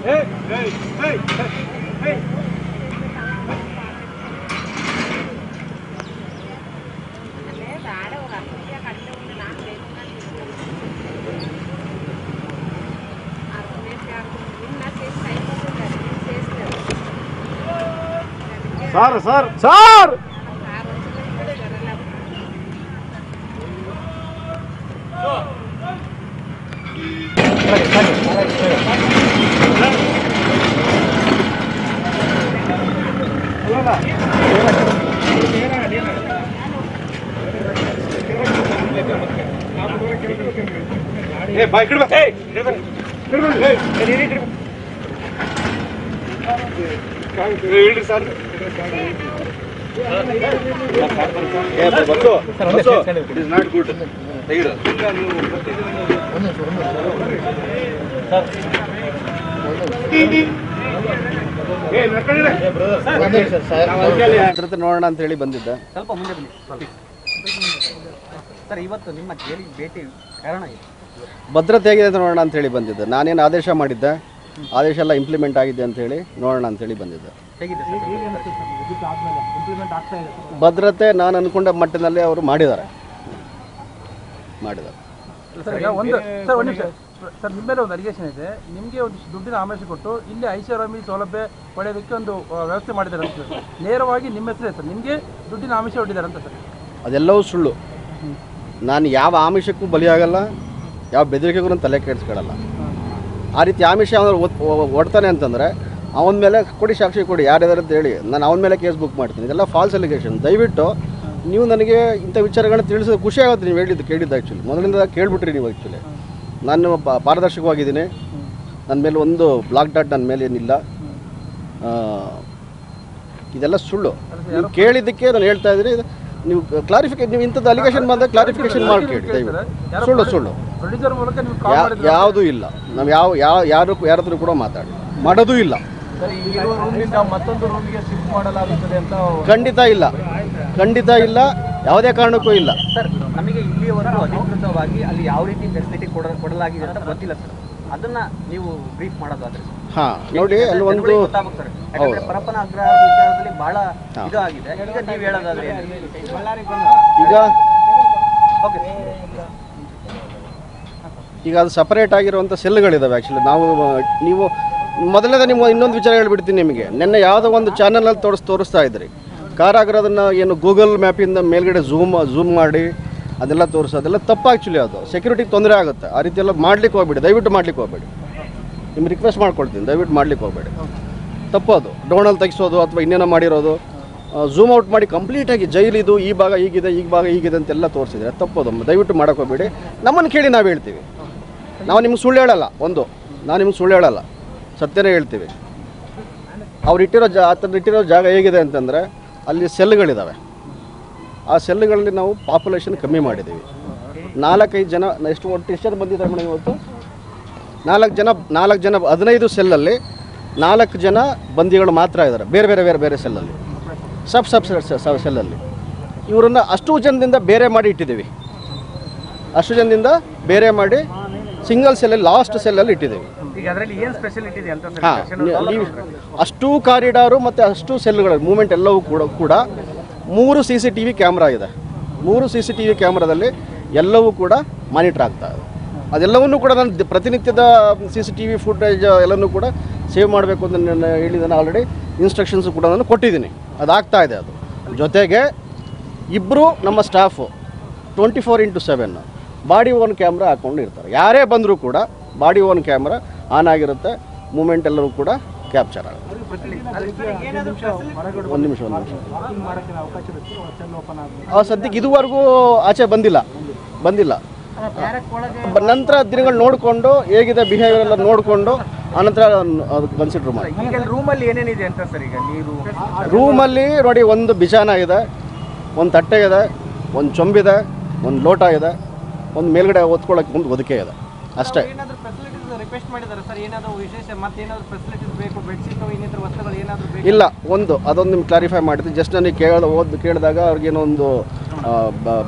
Sir sir sir bike sir it is not good ನೋಡೋಣ ಅಂತ ಹೇಳಿ ಬಂದಿದ್ದೆ. ಸ್ವಲ್ಪ ಮುಂದೆ ಬನ್ನಿ ಸರ್. ಇವತ್ತು ನಿಮ್ಮ ಜೈಲಿಗೆ ಭೇಟಿ ಕಾರಣ ಇದೆ? ಭದ್ರತೆ ಹೇಗಿದೆ ಅಂತ ನೋಡೋಣ ಅಂತ ಹೇಳಿ ಬಂದಿದ್ದೆ. ನಾನೇನು ಆದೇಶ ಮಾಡಿದ್ದೆ, ಆದೇಶ ಎಲ್ಲ ಇಂಪ್ಲಿಮೆಂಟ್ ಆಗಿದೆ ಅಂತ ಹೇಳಿ ನೋಡೋಣ ಅಂತ ಹೇಳಿ ಬಂದಿದ್ದೆ. ಭದ್ರತೆ ನಾನು ಅನ್ಕೊಂಡ ಮಟ್ಟದಲ್ಲಿ ಅವರು ಮಾಡಿದ್ದಾರೆ. ಸರ್ ನಿಮ್ಮ ಮೇಲೆ ಒಂದು ಅಲಿಗೇಷನ್ ಇದೆ, ನಿಮಗೆ ಒಂದು ದುಡ್ಡಿನ ಆಮಿಷ ಕೊಟ್ಟು ಇಲ್ಲಿ ಐಷಾರಾಮಿ ಸೌಲಭ್ಯ ಪಡೆಯೋದಕ್ಕೆ ಒಂದು ವ್ಯವಸ್ಥೆ ಮಾಡಿದ್ದಾರೆ ಅಂತ ಸರ್. ನೇರವಾಗಿ ನಿಮ್ಮ ಹೆಸರೇ ಸರ್, ನಿಮಗೆ ದುಡ್ಡಿನ ಆಮಿಷ ಹೊಟ್ಟಿದ್ದಾರೆ ಅಂತ ಸರ್. ಅದೆಲ್ಲವೂ ಸುಳ್ಳು. ನಾನು ಯಾವ ಆಮಿಷಕ್ಕೂ ಬಲಿಯಾಗಲ್ಲ, ಯಾವ ಬೆದರಿಕೆಗೂ ನಾನು ತಲೆ ಕೆಡಿಸ್ಕೊಳ್ಳಲ್ಲ. ಆ ರೀತಿ ಆಮಿಷ ಅವನು ಒಡ್ತಾನೆ ಅಂತಂದರೆ ಅವನ ಮೇಲೆ ಕೊಡಿ, ಸಾಕ್ಷಿ ಕೊಡಿ, ಯಾರಿದ್ದಾರೆ ಅಂತ ಹೇಳಿ ನಾನು ಅವನ ಮೇಲೆ ಕೇಸ್ ಬುಕ್ ಮಾಡ್ತೀನಿ. ಇದೆಲ್ಲ ಫಾಲ್ಸ್ ಅಲಿಗೇಷನ್. ದಯವಿಟ್ಟು ನೀವು ನನಗೆ ಇಂಥ ವಿಚಾರಗಳನ್ನ ತಿಳಿಸೋದು ಖುಷಿ ಆಗುತ್ತೆ. ನೀವು ಕೇಳಿದ್ದು ಆ್ಯಕ್ಚುಲಿ ಮೊದಲಿಂದ ಕೇಳಿಬಿಟ್ರಿ ನೀವು. ಆ್ಯಕ್ಚುಲಿ ನಾನು ಪಾರದರ್ಶಕವಾಗಿದ್ದೀನಿ. ನನ್ನ ಮೇಲೆ ಒಂದು ಬ್ಲಾಕ್ ಡಾಟ್ ನನ್ನ ಮೇಲೆ ಏನಿಲ್ಲ. ಇದೆಲ್ಲ ಸುಳ್ಳು. ನೀವು ಕೇಳಿದ್ದಕ್ಕೆ ನಾನು ಹೇಳ್ತಾ ಇದ್ದೀನಿ. ನೀವು ಕ್ಲಾರಿಫಿಕೇಶನ್, ನೀವು ಇಂಥದ್ದು ಅಲಿಗೇಷನ್ ಬಂದಾಗ ಕ್ಲಾರಿಫಿಕೇಶನ್ ಮಾಡಿ ಕೇಳಿ ದಯವಿಟ್ಟು. ಸುಳ್ಳು ಸುಳ್ಳು ಯಾವುದೂ ಇಲ್ಲ. ನಾವು ಯಾರತ್ರ ಕೂಡ ಮಾಡೋದೂ ಇಲ್ಲ. ಖಂಡಿತ ಇಲ್ಲ, ಖಂಡಿತ ಇಲ್ಲ, ಯಾವುದೇ ಕಾರಣಕ್ಕೂ ಇಲ್ಲ ಸರ್. ನಮಗೆ ಇಲ್ಲಿಯವರೆಗೂ ಅಧಿಕೃತವಾಗಿ ಅಲ್ಲಿ ಯಾವ ರೀತಿ ಫೆಸಿಲಿಟಿ ಕೊಡಲಾಗಿದೆ ಅಂತ ಗೊತ್ತಿಲ್ಲ ಸರ್. ಅದನ್ನ ನೀವು ಬ್ರೀಫ್ ಮಾಡೋದಾದ್ರೆ ನೋಡಿ, ಅಲ್ಲಿ ಒಂದು ಪರಪ್ಪನ ಅಗ್ರಹಾರ ವಿಚಾರದಲ್ಲಿ ಬಹಳ ಇದು ಆಗಿದೆ. ಈಗ ನೀವು ಹೇಳೋದಾದ್ರೆ ಈಗ ಅದು ಸಪರೇಟ್ ಆಗಿರುವಂಥ ಸೆಲ್ಗಳಿದ್ದಾವೆ. ಆ್ಯಕ್ಚುಲಿ ನೀವು ಮೊದಲನೇ ನಿಮ್ಮ ಇನ್ನೊಂದು ವಿಚಾರ ಹೇಳ್ಬಿಡ್ತೀನಿ ನಿಮಗೆ. ನಿನ್ನೆ ಯಾವುದೋ ಒಂದು ಚಾನಲಲ್ಲಿ ತೋರಿಸ್ತಾ ಇದ್ರಿ ಕಾರಾಗೃಹದನ್ನು ಏನು ಗೂಗಲ್ ಮ್ಯಾಪಿಂದ ಮೇಲ್ಗಡೆ ಝೂಮ್ ಮಾಡಿ ಅದೆಲ್ಲ ಅದೆಲ್ಲ ತಪ್ಪು. ಆ್ಯಕ್ಚುಲಿ ಅದು ಸೆಕ್ಯೂರಿಟಿಗೆ ತೊಂದರೆ ಆಗುತ್ತೆ. ಆ ರೀತಿ ಎಲ್ಲ ಮಾಡ್ಲಿಕ್ಕೆ ಹೋಗ್ಬೇಡಿ, ದಯವಿಟ್ಟು ಮಾಡ್ಲಿಕ್ಕೆ ಹೋಗಬೇಡಿ. ನಿಮ್ಗೆ ರಿಕ್ವೆಸ್ಟ್ ಮಾಡ್ಕೊಳ್ತೀನಿ, ದಯವಿಟ್ಟು ಮಾಡ್ಲಿಕ್ಕೆ ಹೋಗಬೇಡಿ. ತಪ್ಪು ಅದು. ಡ್ರೋನಲ್ಲಿ ತೆಗಿಸೋದು ಅಥವಾ ಇನ್ನೇನೋ ಮಾಡಿರೋದು, ಝೂಮ್ ಔಟ್ ಮಾಡಿ ಕಂಪ್ಲೀಟಾಗಿ ಜೈಲಿದು ಈ ಭಾಗ ಹೀಗಿದೆ, ಈ ಭಾಗ ಹೀಗಿದೆ ಅಂತೆಲ್ಲ ತೋರಿಸಿದ್ರೆ ತಪ್ಪೋದು. ದಯವಿಟ್ಟು ಮಾಡೋಕ್ಕೆ ಹೋಗಬೇಡಿ. ನಮ್ಮನ್ನು ಕೇಳಿ ನಾವು ಹೇಳ್ತೀವಿ. ನಾವು ನಿಮ್ಗೆ ಸುಳ್ಳು ಹೇಳಲ್ಲ. ನಾನು ನಿಮ್ಗೆ ಸುಳ್ಳು ಹೇಳಲ್ಲ, ಸತ್ಯನೇ ಹೇಳ್ತೀವಿ. ಅವ್ರು ಇಟ್ಟಿರೋ ಜಾಗ ಹೇಗಿದೆ ಅಂತಂದರೆ ಅಲ್ಲಿ ಸೆಲ್ಗಳಿದ್ದಾವೆ. ಆ ಸೆಲ್ಗಳಲ್ಲಿ ನಾವು ಪಾಪ್ಯುಲೇಷನ್ ಕಮ್ಮಿ ಮಾಡಿದ್ದೀವಿ. 4-5 ಜನ ಎಷ್ಟು ಜನ ಬಂದಿದ್ದಾರೆ ಮೇಡಮ್ ಇವತ್ತು? 4 ಜನ 15 ಸೆಲ್ಲಲ್ಲಿ 4 ಜನ ಬಂದಿಗಳು ಮಾತ್ರ ಇದ್ದಾರೆ. ಬೇರೆ ಸೆಲ್ಲಲ್ಲಿ ಸಬ್ ಸೆಲ್ಲಲ್ಲಿ ಇವರನ್ನು ಅಷ್ಟು ಜನದಿಂದ ಬೇರೆ ಮಾಡಿ ಇಟ್ಟಿದ್ದೀವಿ. ಅಷ್ಟು ಜನದಿಂದ ಬೇರೆ ಮಾಡಿ ಸಿಂಗಲ್ ಸೆಲ್ಲಲ್ಲಿ ಲಾಸ್ಟ್ ಸೆಲ್ಲಲ್ಲಿ ಇಟ್ಟಿದ್ದೀವಿ. ಅಷ್ಟು ಕಾರಿಡಾರು ಮತ್ತು ಅಷ್ಟು ಸೆಲ್ಗಳ ಮೂಮೆಂಟ್ ಎಲ್ಲವೂ ಕೂಡ 3 CCTV ಕ್ಯಾಮ್ರಾ ಇದೆ. 3 CCTV ಕ್ಯಾಮ್ರಾದಲ್ಲಿ ಎಲ್ಲವೂ ಕೂಡ ಮಾನಿಟರ್ ಆಗ್ತಾ ಇದೆ. ಅದೆಲ್ಲವನ್ನೂ ಕೂಡ ನಾನು ಪ್ರತಿನಿತ್ಯದ CCTV ಫುಟೇಜ್ ಎಲ್ಲನೂ ಕೂಡ ಸೇವ್ ಮಾಡಬೇಕು ಅಂತ ನಾನು ಹೇಳಿದ್ದೇನೆ. ಆಲ್ರೆಡಿ ಇನ್ಸ್ಟ್ರಕ್ಷನ್ಸು ಕೂಡ ನಾನು ಕೊಟ್ಟಿದ್ದೀನಿ. ಅದಾಗ್ತಾ ಇದೆ. ಅದು ಜೊತೆಗೆ ಇಬ್ಬರು ನಮ್ಮ staff 24x7 body own camera ಹಾಕ್ಕೊಂಡು ಇರ್ತಾರೆ. ಯಾರೇ ಬಂದರೂ ಕೂಡ ಬಾಡಿ ಓನ್ ಕ್ಯಾಮ್ರಾ ಆನ್ ಆಗಿರುತ್ತೆ. ಮೂಮೆಂಟ್ ಎಲ್ಲರೂ ಕೂಡ ಕ್ಯಾಪ್ಚರ್ ಆಗುತ್ತೆ. ಒಂದು ನಿಮಿಷ ಸದ್ಯಕ್ಕೆ ಇದುವರೆಗೂ ಆಚೆ ಬಂದಿಲ್ಲ. ನಂತರ ದಿನಗಳು ನೋಡಿಕೊಂಡು ಹೇಗಿದೆ ಬಿಹೇವಿಯರ್ ಎಲ್ಲ ನೋಡಿಕೊಂಡು ಆನಂತರ ಅದಕ್ಕೆ ಕನ್ಸಿಡರ್ ಮಾಡಿ. ರೂಮಲ್ಲಿ ಏನೇನಿದೆ ಅಂತ ಸರ್? ಈಗ ನೀರು ರೂಮಲ್ಲಿ ನೋಡಿ, ಒಂದು ಬಿಛಾನ ಇದೆ, ಒಂದು ತಟ್ಟೆ ಇದೆ, ಒಂದು ಚೊಂಬಿದೆ, ಒಂದು ಲೋಟ ಇದೆ, ಒಂದು ಮೇಲ್ಗಡೆ ಓದ್ಕೊಳ್ಳೋಕೆ ಒಂದು ಹೊದಿಕೆ ಇದೆ ಅಷ್ಟೇ. ಇಲ್ಲ, ಅದೊಂದು ನಿಮ್ಗೆ ಕ್ಲಾರಿಫೈ ಮಾಡಿದ್ವಿ. ಜಸ್ಟ್ ನನಗೆ ಕೇಳಿದಾಗ ಅವ್ರಿಗೇನೋ ಒಂದು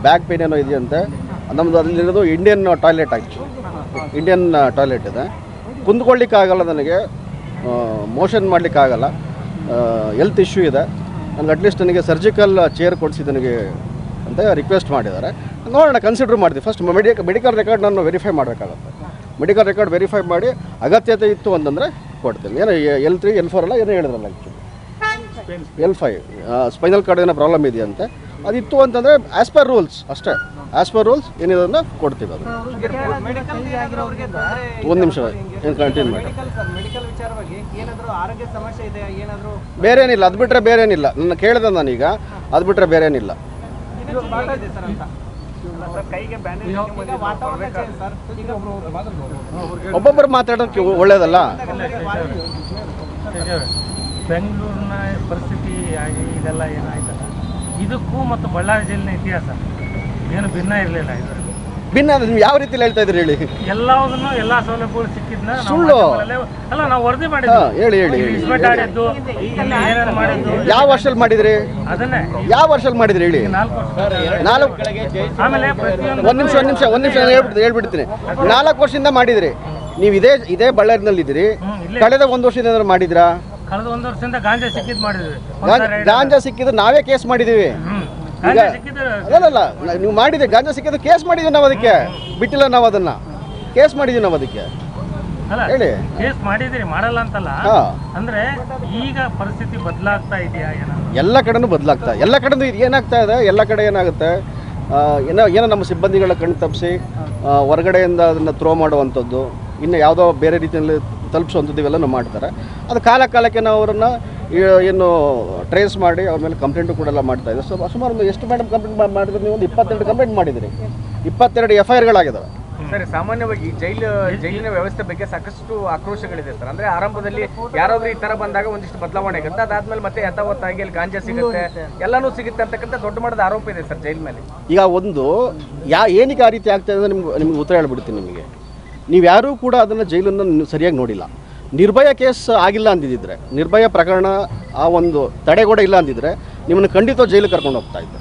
ಬ್ಯಾಕ್ ಪೇನ್ ಏನೋ ಇದೆಯಂತೆ. ನಮ್ಮದು ಅಲ್ಲಿರೋದು Indian toilet. Actually Indian toilet ಇದೆ. ಕುಂದ್ಕೊಳ್ಳಿಕ್ಕಾಗಲ್ಲ ನನಗೆ. ಮೋಷನ್ ಮಾಡಲಿಕ್ಕಾಗಲ್ಲ, ಹೆಲ್ತ್ ಇಶ್ಯೂ ಇದೆ, ನನಗೆ ಅಟ್ಲೀಸ್ಟ್ ನನಗೆ ಸರ್ಜಿಕಲ್ ಚೇರ್ ಕೊಡಿಸಿ ನನಗೆ ಅಂತ ರಿಕ್ವೆಸ್ಟ್ ಮಾಡಿದ್ದಾರೆ. ನೋಡೋಣ, ಕನ್ಸಿಡರ್ ಮಾಡ್ತೀವಿ. ಫಸ್ಟ್ ಮೆಡಿಕಲ್ ರೆಕಾರ್ಡ್ ನಾನು ವೆರಿಫೈ ಮಾಡಬೇಕಾಗುತ್ತೆ. ಮೆಡಿಕಲ್ ರೆಕಾರ್ಡ್ ವೆರಿಫೈ ಮಾಡಿ ಅಗತ್ಯತೆ ಇತ್ತು ಅಂತಂದರೆ ಕೊಡ್ತೀನಿ. ಏನೋ L3 L4 ಅಲ್ಲ ಏನೋ ಹೇಳಿದ್ರಲ್ಲ, ಆ್ಯಕ್ಚುಲಿ L5 ಸ್ಪೈನಲ್ ಕಾರ್ಡ್ ಏನೋ ಪ್ರಾಬ್ಲಮ್ ಇದೆಯಂತೆ. ಅದಿತ್ತು ಅಂತಂದರೆ ಆ್ಯಸ್ ಪರ್ ರೂಲ್ಸ್ ಅಷ್ಟೇ, ಆ್ಯಸ್ ಪರ್ ರೂಲ್ಸ್ ಏನಿದೆ ಕೊಡ್ತೀವಿ. ಅದು ಒಂದು ನಿಮಿಷ ಏನು ಕಂಟಿನ್ಯೂ ಮಾಡಿ. ಬೇರೆ ಏನಿಲ್ಲ, ಅದು ಬಿಟ್ಟರೆ ಬೇರೆ ಏನಿಲ್ಲ. ನನ್ನ ಕೇಳಿದೆ ನಾನೀಗ, ಅದು ಬಿಟ್ಟರೆ ಬೇರೆ ಏನಿಲ್ಲ. ಒಬ್ಬೊಬ್ಬರು ಮಾತಾಡೋಕ್ಕೆ ಒಳ್ಳೇದಲ್ಲ. ಬೆಂಗಳೂರಿನ ಪರಿಸ್ಥಿತಿ ಆಗಿ ಇದೆಲ್ಲ ಏನಾಯ್ತಲ್ಲ, ಇದಕ್ಕೂ ಮತ್ತು ಬಳ್ಳಾರಿ ಜೈಲಿನ ಇತಿಹಾಸ ಏನು ಭಿನ್ನ ಇರಲಿಲ್ಲ. ಇದರಲ್ಲಿ ಭಿನ್ನ ನೀವು ಯಾವ ರೀತಿಯಲ್ಲಿ ಹೇಳ್ತಾ ಇದ್ರಿ ಹೇಳಿ? ಎಲ್ಲದನ್ನು ಎಲ್ಲ ಸೌಲಭ್ಯಗಳು ಸಿಕ್ಕಿದ್ನ ಸುಳ್ಳು ಅಲ್ಲ, ನಾವು ವರದಿ ಮಾಡಿದ್ವಿ. ಹೇಳಿ ಹೇಳಿ ಇಸ್ಪೆಟ್ ಆಡಿದ್ದು ಏನೇನು ಮಾಡಿದ್ದು, ಯಾವ ವರ್ಷದಲ್ಲಿ ಮಾಡಿದ್ರಿ? ಅದನ್ನೇ ಯಾವ ವರ್ಷದಲ್ಲಿ ಮಾಡಿದ್ರಿ ಹೇಳಿ? 4 ವರ್ಷ. ಆಮೇಲೆ ಒಂದು ನಿಮಿಷ ಹೇಳ್ಬಿಡ್ತೀನಿ. 4 ವರ್ಷದಿಂದ ಮಾಡಿದ್ರಿ ನೀವು. ಇದೇ ಬಳ್ಳಾರಿನಲ್ಲಿ ಇದ್ದೀರಿ. ಕಳೆದ 1 ವರ್ಷದಿಂದ ಏನಾದ್ರು ಮಾಡಿದ್ರಾ? ಕಳೆದ 1 ವರ್ಷದಿಂದ ಗಾಂಜಾ ಸಿಕ್ಕಿದ್ ಮಾಡಿದ್ವಿ. ಗಾಂಜಾ ಸಿಕ್ಕಿದ್ದು ನಾವೇ ಕೇಸ್ ಮಾಡಿದೀವಿ. ಅಲ್ಲ, ನೀವು ಮಾಡಿದ್ರಿ ಗಾಂಜಾ ಸಿಕ್ಕಿದ್ದು ಕೇಸ್ ಮಾಡಿದ್ವಿ ನಾವು, ಅದಕ್ಕೆ ಬಿಟ್ಟಿಲ್ಲ ನಾವು, ಅದನ್ನ ಕೇಸ್ ಮಾಡಿದ್ವಿ ನಾವು ಅದಕ್ಕೆ. ಹೇಳಿ, ಕೇಸ್ ಮಾಡಿದಿರಿ, ಮಾಡಲ್ಲ ಅಂತಲ್ಲ. ಅಂದ್ರೆ ಈಗ ಪರಿಸ್ಥಿತಿ ಬದಲಾಗ್ತಾ ಇದೆಯಾ? ಎಲ್ಲ ಕಡೆನೂ ಬದಲಾಗ್ತಾ, ಎಲ್ಲ ಕಡೆನೂ ಏನಾಗ್ತಾ ಇದೆ, ಎಲ್ಲ ಕಡೆ ಏನಾಗುತ್ತೆ, ಏನೋ ನಮ್ಮ ಸಿಬ್ಬಂದಿಗಳ ಕಣ್ಣು ತಪ್ಪಿಸಿ ಹೊರಗಡೆಯಿಂದ ಅದನ್ನು ಥ್ರೋ ಮಾಡುವಂಥದ್ದು, ಇನ್ನು ಯಾವುದೋ ಬೇರೆ ರೀತಿಯಲ್ಲಿ ತಲುಪಿಸುವಂಥದ್ದು ಇವೆಲ್ಲ ಮಾಡ್ತಾರೆ. ಅದು ಕಾಲಕ್ಕೆ ನಾವು ಅವರನ್ನು ಏನು ಟ್ರೇಸ್ ಮಾಡಿ ಅವ್ರ ಮೇಲೆ ಕಂಪ್ಲೇಂಟು ಕೂಡ ಎಲ್ಲ ಮಾಡ್ತಾ ಇದ್ದಾರೆ. ಸುಮಾರು ಎಷ್ಟು ಮೇಡಮ್ ಕಂಪ್ಲೇಂಟ್ ಮಾಡಿದ್ರೆ ನೀವು? ಒಂದು 22 ಕಂಪ್ಲೇಂಟ್ ಮಾಡಿದಿರಿ, 22 FIRಗಳಾಗಿದ್ದಾವೆ. ಸರ್, ಸಾಮಾನ್ಯವಾಗಿ ಜೈಲಿನ ವ್ಯವಸ್ಥೆ ಬಗ್ಗೆ ಸಾಕಷ್ಟು ಆಕ್ರೋಶಗಳಿದೆ ಸರ್. ಅಂದ್ರೆ ಆರಂಭದಲ್ಲಿ ಯಾರಾದ್ರೂ ಈ ತರ ಬಂದಾಗ ಒಂದಿಷ್ಟು ಬದಲಾವಣೆ ಆಗುತ್ತೆ, ಅದಾದ್ಮೇಲೆ ಮತ್ತೆ ಯಥಾವತ್ತಾಗಿ ಅಲ್ಲಿ ಗಾಂಜಾ ಸಿಗುತ್ತೆ, ಎಲ್ಲಾನು ಸಿಗುತ್ತೆ ಅಂತಕ್ಕಂಥ ದೊಡ್ಡ ಮಟ್ಟದ ಆರೋಪ ಇದೆ ಸರ್ ಜೈಲ್ ಮೇಲೆ. ಈಗ ಒಂದು ಏನಕ್ಕೆ ಆ ರೀತಿ ಆಗ್ತಾ ಇದೆ ನಿಮ್ಗೆ ಉತ್ತರ ಹೇಳ್ಬಿಡ್ತೀನಿ. ನಿಮಗೆ ನೀವು ಯಾರೂ ಕೂಡ ಅದನ್ನು ಜೈಲನ್ನು ಸರಿಯಾಗಿ ನೋಡಿಲ್ಲ. ನಿರ್ಭಯ ಕೇಸ್ ಆಗಿಲ್ಲ ಅಂದಿದ್ದರೆ, ನಿರ್ಭಯ ಪ್ರಕರಣ ಆ ಒಂದು ತಡೆಗೋಡೆ ಇಲ್ಲ ಅಂದಿದ್ರೆ ನಿಮ್ಮನ್ನು ಖಂಡಿತ ಜೈಲಿಗೆ ಕರ್ಕೊಂಡು ಹೋಗ್ತಾ ಇದ್ದೆ.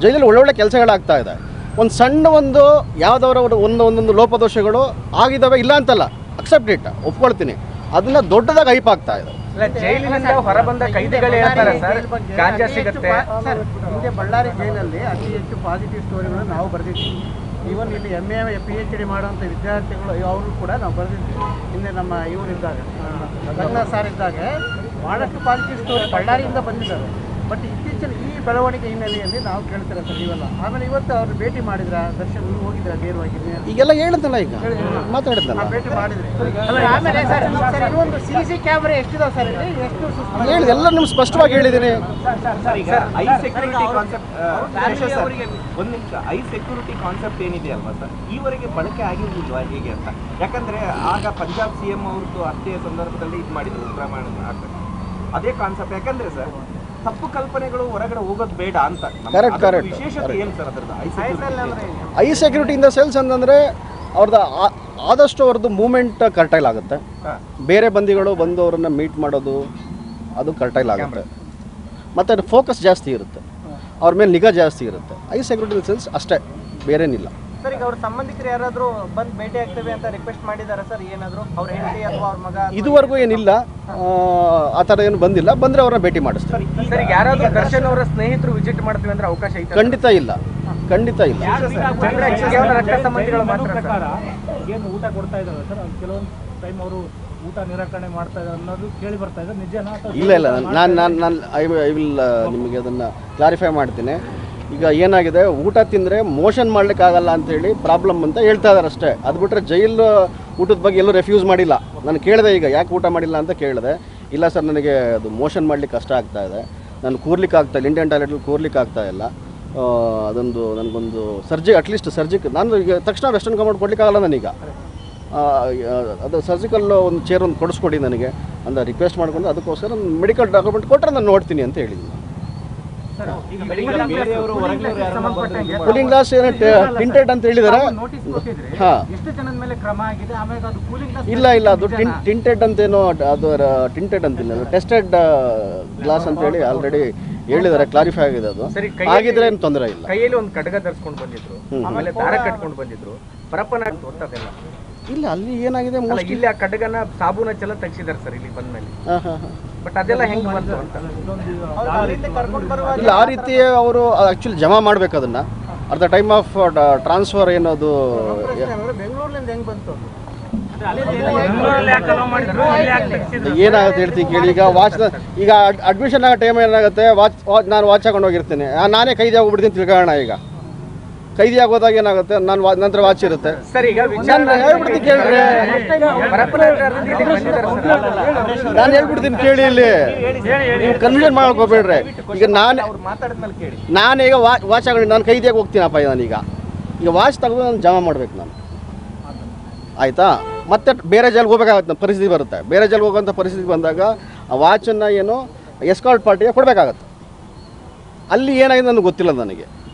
ಜೈಲಲ್ಲಿ ಒಳ್ಳೊಳ್ಳೆ ಕೆಲಸಗಳಾಗ್ತಾ ಇದೆ. ಒಂದು ಸಣ್ಣ ಒಂದು ಯಾವುದವರ ಒಂದೊಂದು ಲೋಪದೋಷಗಳು ಆಗಿದ್ದಾವೆ, ಇಲ್ಲ ಅಂತಲ್ಲ, ಅಕ್ಸೆಪ್ಟ್ ಇಟ್, ಒಪ್ಕೊಳ್ತೀನಿ. ಅದನ್ನ ದೊಡ್ಡದಾಗಿ ಹೈಪ್ ಆಗ್ತಾ ಇದೆ. ಜೈಲಿನಿಂದ ಹೊರಬಂದ ಕೈದಿಗಳು ಹೇಳ್ತಾರೆ ಸರ್ ಗಾಂಜಾ ಸಿಗುತ್ತೆ. ಹಿಂದೆ ಬಳ್ಳಾರಿ ಜೈಲಲ್ಲಿ ಅತಿ ಹೆಚ್ಚು ಪಾಸಿಟಿವ್ ಸ್ಟೋರಿಗಳು ನಾವು ಬರೆದಿದ್ದೀವಿ. ಈವನ್ ಇಲ್ಲಿ MA PhD ಮಾಡುವಂಥ ವಿದ್ಯಾರ್ಥಿಗಳು ಅವರು ಕೂಡ ನಾವು ಬರೆದಿದ್ದೀವಿ. ಹಿಂದೆ ನಮ್ಮ ಇವರಿದ್ದಾಗ, ಗಂಗಾ ಸಾರ್ ಇದ್ದಾಗ ಭಾಳಷ್ಟು ಪಾಸಿಟಿವ್ ಸ್ಟೋರಿ ಬಳ್ಳಾರಿಯಿಂದ ಬಂದಿದ್ದಾರೆ. ಬಟ್ ಇತ್ತೀಚಿನ ಈ ಬೆಳವಣಿಗೆ ಹಿನ್ನೆಲೆಯಲ್ಲಿ ನಾವು ಕೇಳ್ತೀರ ಸರ್ ನೀವೆಲ್ಲ. ಆಮೇಲೆ ಇವತ್ತು ಅವ್ರು ಭೇಟಿ ಮಾಡಿದ್ರ, ದರ್ಶನ್ ನೀವು ಹೋಗಿದ್ರ ನೇರವಾಗಿ? ಈಗೆಲ್ಲ ಹೇಳಿದ್ದಲ್ಲ, ಈಗ ಮಾತಾಡಿದ್ದಲ್ಲ, ಭೇಟಿ ಮಾಡಿದ್ರಿ. ಆಮೇಲೆ ಸರ್ ಇನ್ನೊಂದು CC ಕ್ಯಾಮ್ರಾ ಎಷ್ಟಿದಾವೆ ಸರ್ ಇಲ್ಲಿ? ಎಷ್ಟು ಹೇಳಿದೆ ಎಲ್ಲ ನಿಮ್ಗೆ ಸ್ಪಷ್ಟವಾಗಿ ಹೇಳಿದ್ದೀನಿ. ಐ ಸೆಕ್ಯೂರಿಟಿ ಕಾನ್ಸೆಪ್ಟ್ ಏನಿದೆ ಅಲ್ವಾ ಸರ್, ಈವರೆಗೆ ಬಳಕೆ ಆಗಿರ್ಲಿಲ್ವಾ ಹೇಗೆ ಅಂತ? ಯಾಕಂದ್ರೆ ಆಗ ಪಂಜಾಬ್ CM ಅವ್ರದ್ದು ಹತ್ಯೆಯ ಸಂದರ್ಭದಲ್ಲಿ ಇದು ಮಾಡಿದ್ರು, ಉಗ್ರಮಾಣ ಆಗ್ತದೆ ಅದೇ ಕಾನ್ಸೆಪ್ಟ್. ಯಾಕಂದ್ರೆ ಸರ್ ತಪ್ಪು ಕಲ್ಪನೆಗಳು ಹೊರಗಡೆ ಹೋಗೋದು ಬೇಡ ಅಂತ. ಕರೆಕ್ಟ್. ವಿಶೇಷತೆ ಏನು ಸರ್ ಅದರದ್ದು? I security in the sense ಅಂತಂದರೆ ಅವ್ರದ್ದು ಆದಷ್ಟು ಅವ್ರದ್ದು ಮೂಮೆಂಟ್ ಕರ್ಟೈಲ್ ಆಗುತ್ತೆ. ಬೇರೆ ಬಂದಿಗಳು ಬಂದು ಅವ್ರನ್ನ ಮೀಟ್ ಮಾಡೋದು ಅದು ಕರ್ಟೈಲ್ ಆಗುತ್ತೆ. ಮತ್ತು ಫೋಕಸ್ ಜಾಸ್ತಿ ಇರುತ್ತೆ, ಅವ್ರ ಮೇಲೆ ನಿಗಾ ಜಾಸ್ತಿ ಇರುತ್ತೆ. I security in the sense ಅಷ್ಟೇ, ಬೇರೇನಿಲ್ಲ. ಸರ್ ಈಗ ಅವ್ರ ಸಂಬಂಧಿಕರು ಯಾರಾದರೂ ಬಂದು ಭೇಟಿ ಆಗ್ತೇವೆ ಅಂತ ರಿಕ್ವೆಸ್ಟ್ ಮಾಡಿದ್ದಾರೆ ಸರ್? ಏನಾದರೂ ಅವ್ರ ಹೆಂಡತಿ ಅಥವಾ ಅವ್ರ ಮಗ? ಇದುವರೆಗೂ ಏನಿಲ್ಲ, ಆ ಥರ ಏನು ಬಂದಿಲ್ಲ. ಬಂದರೆ ಅವ್ರನ್ನ ಭೇಟಿ ಮಾಡಿಸ್ತಾರೆ. ಸರ್, ಯಾರಾದ್ರೂ ದರ್ಶನ್ ಅವರ ಸ್ನೇಹಿತರು ವಿಸಿಟ್ ಮಾಡ್ತೀವಿ ಅಂದ್ರೆ ಅವಕಾಶ ಐತೆ? ಖಂಡಿತ ಇಲ್ಲ. ರಕ್ತ ಸಂಬಂಧಿಗಳು ಮಾತ್ರ ಏನು ಊಟ ಕೊಡ್ತಾ ಇದ್ದಾರೆ ಸರ್? ಕೆಲವೊಂದು ಟೈಮ್ ಅವರು ಊಟ ನಿರಾಕರಣೆ ಮಾಡ್ತಾ ಇದ್ದಾರೆ ಅನ್ನೋದು ಕೇಳಿ ಬರ್ತಾ ಇದೆ, ನಿಜನಾ? ಇಲ್ಲ, ನಾನು ಐ ವಿಲ್ ನಿಮಗೆ ಅದನ್ನು ಕ್ಲಾರಿಫೈ ಮಾಡ್ತೀನಿ. ಈಗ ಏನಾಗಿದೆ, ಊಟ ತಿಂದರೆ ಮೋಷನ್ ಮಾಡಲಿಕ್ಕಾಗಲ್ಲ ಅಂಥೇಳಿ ಪ್ರಾಬ್ಲಮ್ ಅಂತ ಹೇಳ್ತಾ ಇದ್ದಾರೆ ಅಷ್ಟೇ. ಅದು ಬಿಟ್ಟರೆ ಜೈಲು ಊಟದ ಬಗ್ಗೆ ಎಲ್ಲೂ ರೆಫ್ಯೂಸ್ ಮಾಡಿಲ್ಲ. ನಾನು ಕೇಳಿದೆ, ಈಗ ಯಾಕೆ ಊಟ ಮಾಡಿಲ್ಲ ಅಂತ ಕೇಳಿದೆ. ಇಲ್ಲ ಸರ್, ನನಗೆ ಅದು ಮೋಷನ್ ಮಾಡಲಿಕ್ಕೆ ಕಷ್ಟ ಆಗ್ತಾ ಇದೆ, ನಾನು ಕೂರ್ಲಿಕ್ಕೆ ಆಗ್ತಾ ಇಲ್ಲ, ಇಂಡಿಯನ್ ಟಾಯ್ಲೆಟಲ್ಲಿ ಕೂರ್ಲಿಕ್ಕೆ ಆಗ್ತಾ ಇಲ್ಲ, ಅದೊಂದು ನನಗೊಂದು ಅಟ್ಲೀಸ್ಟ್ ನಾನು ಈಗ ತಕ್ಷಣ ವೆಸ್ಟರ್ನ್ ಕಮಾಂಡ್ ಕೊಡಲಿಕ್ಕಾಗಲ್ಲ ನನಗೀಗ. ಅದು ಸರ್ಜಿಕಲ್ ಒಂದು ಚೇರ್ ಒಂದು ಕೊಡಿಸ್ಕೊಡಿ ನನಗೆ ಅಂತ ರಿಕ್ವೆಸ್ಟ್ ಮಾಡ್ಕೊಂಡು, ಅದಕ್ಕೋಸ್ಕರ ನಾನು ಮೆಡಿಕಲ್ ಡಾಕ್ಯುಮೆಂಟ್ ಕೊಟ್ಟರೆ ನಾನು ನೋಡ್ತೀನಿ ಅಂತ ಹೇಳಿದ್ದೀನಿ. ಕೂಲಿಂಗ್ ಗ್ಲಾಸ್ ಏನೋ ಟಿಂಟೆಡ್ ಅಂತ ಹೇಳಿದಾರೆ. ಇಲ್ಲ, ಅದು ಟಿಂಟೆಡ್ ಅಂತೇನೋ, ಅದು ಟಿಂಟೆಡ್ ಅಂತಿಲ್ಲ, ಟೆಸ್ಟೆಡ್ ಗ್ಲಾಸ್ ಅಂತ ಹೇಳಿ ಆಲ್ರೆಡಿ ಹೇಳಿದ್ದಾರೆ, ಕ್ಲಾರಿಫೈ ಆಗಿದೆ. ಅದು ಆಗಿದ್ರೆ ಏನು ತೊಂದರೆ ಇಲ್ಲ. ಕೈಯಲ್ಲಿ ಒಂದು ಕಡಗ ಧರಿಸ್ಕೊಂಡು ಬಂದಿದ್ರು, ಆಮೇಲೆ ದಾರ ಕಟ್ಕೊಂಡು ಬಂದಿದ್ರು, ಪರಪ್ಪನ ಗೊತ್ತಾಗಲ್ಲ. ಇಲ್ಲ ಅಲ್ಲಿ ಏನಾಗಿದೆ ಅಲ್ಲ, ಇಲ್ಲಿ ಆ ಕಡ್ಗನ ಸಾಬೂನ ಚೆಲ್ಲ ತೆಗ್ಸಿದಾರೆ ಸರ್ ಇಲ್ಲಿ ಬಂದ್ಮೇಲೆ. ಬಟ್ ಅದೆಲ್ಲ ಹೆಂಗ್ ಬಂತು ಅಂತ ಇಲ್ಲ ಆ ರೀತಿ ಅವರು ಆ್ಯಕ್ಚುಲಿ ಜಮಾ ಮಾಡ್ಬೇಕು ಅದನ್ನು at the time of transfer ಏನದು ಬೆಂಗಳೂರಿನಿಂದ ಹೆಂಗೆ ಬಂತು ಅದು? ಬೆಂಗಳೂರಲ್ಲಿ ಯಾಕೆ ಅಲೋ ಮಾಡಿದ್ರು, ಇಲ್ಲಿ ಯಾಕೆ ತೆಗ್ಸಿದ್ರು? ಏನಾಗುತ್ತೆ ಹೇಳ್ತೀನಿ ಕೇಳಿ. ಈಗ ಈಗ ಅಡ್ಮಿಷನ್ ಆಗೋ ಟೈಮ್ ಏನಾಗುತ್ತೆ, ನಾನು ವಾಚ್ ಹಾಕೊಂಡು ಹೋಗಿರ್ತೀನಿ, ನಾನೇ ಕೈದಿ ಆಗೋಗ್ಬಿಡ್ತೀನಿ ತಿಳ್ಕೊಳ್ಳೋಣ. ಈಗ ಕೈದಿ ಆಗೋದಾಗ ಏನಾಗುತ್ತೆ, ನಂತರ ವಾಚ್ ಇರುತ್ತೆ. ಸರ್ ಈಗ ನಾನು ಹೇಳ್ಬಿಡ್ತೀನಿ ಕೇಳ್ರಿ, ನಾನು ಹೇಳ್ಬಿಡ್ತೀನಿ ಕೇಳಿ. ಇಲ್ಲಿ ನೀವು ಕನ್ಫ್ಯೂಷನ್ ಮಾಡಕ್ ಹೋಗ್ಬೇಡ್ರಿ. ಈಗ ನಾನೀಗ ವಾಚ್ ಹಾಕೊಂಡು ನಾನು ಕೈದಿಯಾಗಿ ಹೋಗ್ತೀನಪ್ಪ. ಈಗ ವಾಚ್ ತೆಗೆದು ನಾನು ಜಮಾ ಮಾಡ್ಬೇಕು ನಾನು, ಆಯಿತಾ? ಮತ್ತೆ ಬೇರೆ ಜೈಲ್ಗೆ ಹೋಗ್ಬೇಕಾಗತ್ತೆ, ಪರಿಸ್ಥಿತಿ ಬರುತ್ತೆ. ಬೇರೆ ಜೈಲ್ಗೆ ಹೋಗೋಂಥ ಪರಿಸ್ಥಿತಿ ಬಂದಾಗ ಆ ವಾಚನ್ನು ಏನು ಎಸ್ಕಾಲ್ಟ್ ಪಾರ್ಟಿಗೆ ಕೊಡಬೇಕಾಗತ್ತೆ. ಅಲ್ಲಿ ಏನಾಗಿದೆ ನನಗೆ ಗೊತ್ತಿಲ್ಲ, ನನಗೆ